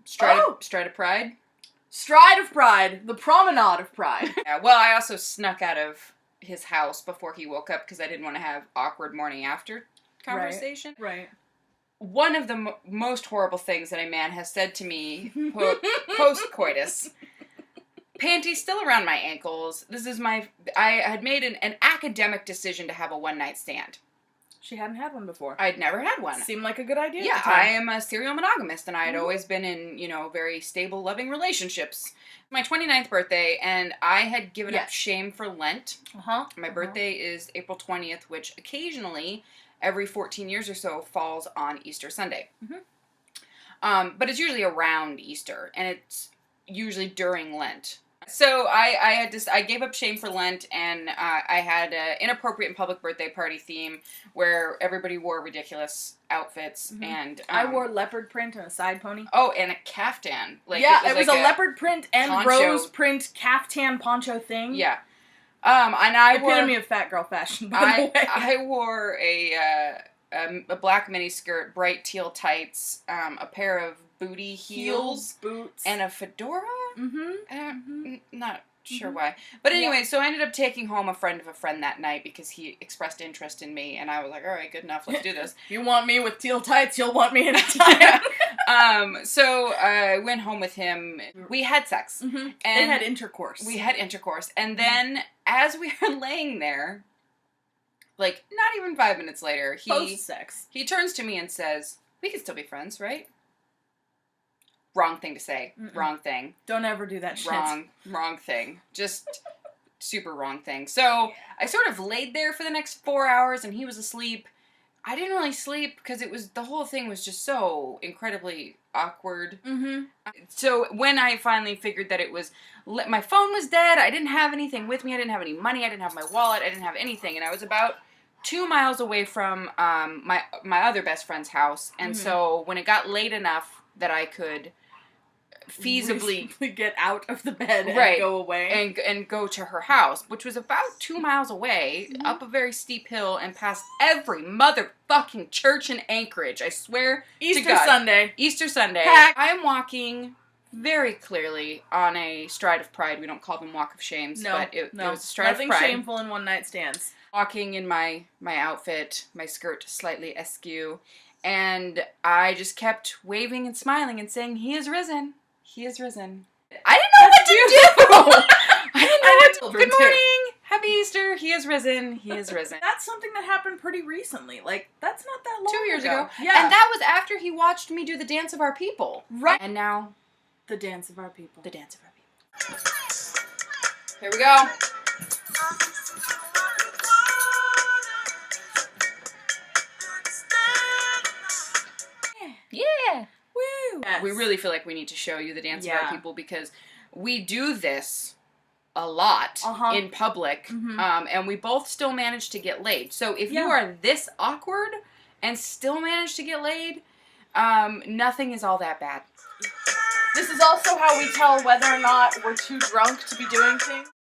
Stride of Pride. Stride of Pride. The Promenade of Pride. Yeah, well, I also snuck out of his house before he woke up because I didn't want to have awkward morning after conversation. Right. One of the most horrible things that a man has said to me post-coitus. Panties still around my ankles. I had made an academic decision to have a one-night stand. She hadn't had one before. I'd never had one. Seemed like a good idea. Yeah, I am a serial monogamist, and I had always been in, very stable, loving relationships. My 29th birthday, and I had given up shame for Lent. My birthday is April 20th, which occasionally, every 14 years or so, falls on Easter Sunday. But it's usually around Easter, and it's usually during Lent. So I gave up shame for Lent, and I had an inappropriate and public birthday party theme where everybody wore ridiculous outfits, and I wore leopard print and a side pony. Oh, and a caftan. It was a leopard print and poncho. Rose print caftan poncho thing. Yeah. And I epitome of fat girl fashion. By the way, I wore a black mini skirt, bright teal tights, a pair of booty heels, boots, and a fedora. Not sure why, but anyway, so I ended up taking home a friend of a friend that night because he expressed interest in me, and I was like, all right, good enough, let's do this. You want me with teal tights, you'll want me in a tie. So I went home with him. We had sex. And they had intercourse. We had intercourse, and then as we were laying there, like not even 5 minutes later, post-sex, he turns to me and says, "We can still be friends, right?" Wrong thing to say. Wrong thing. Don't ever do that shit. Wrong thing. Just super wrong thing. So I sort of laid there for the next 4 hours, and he was asleep. I didn't really sleep because the whole thing was just so incredibly awkward. So when I finally figured that it was, my phone was dead, I didn't have anything with me, I didn't have any money, I didn't have my wallet, I didn't have anything, and I was about 2 miles away from my other best friend's house, and so when it got late enough that I could feasibly get out of the bed and go away and go to her house, which was about 2 miles away, up a very steep hill and past every motherfucking church in Anchorage. I swear Easter to God. Sunday. Easter Sunday. Packed. I am walking very clearly on a stride of pride. We don't call them walk of shames, but it was a stride of pride. Nothing shameful in one night stands. Walking in my outfit, my skirt slightly askew, and I just kept waving and smiling and saying, "He is risen. He is risen." I didn't know what to do. I didn't know what to do. Good morning. Happy Easter. He is risen. He is risen. That's something that happened pretty recently. Like, that's not that long 2 years ago. Yeah. And that was after he watched me do the Dance of Our People. Right. And now, the Dance of Our People. The Dance of Our People. Here we go. Yeah. Woo. Yes. We really feel like we need to show you the Dance of Our People because we do this a lot in public, and we both still manage to get laid. So if you are this awkward and still manage to get laid, nothing is all that bad. This is also how we tell whether or not we're too drunk to be doing things.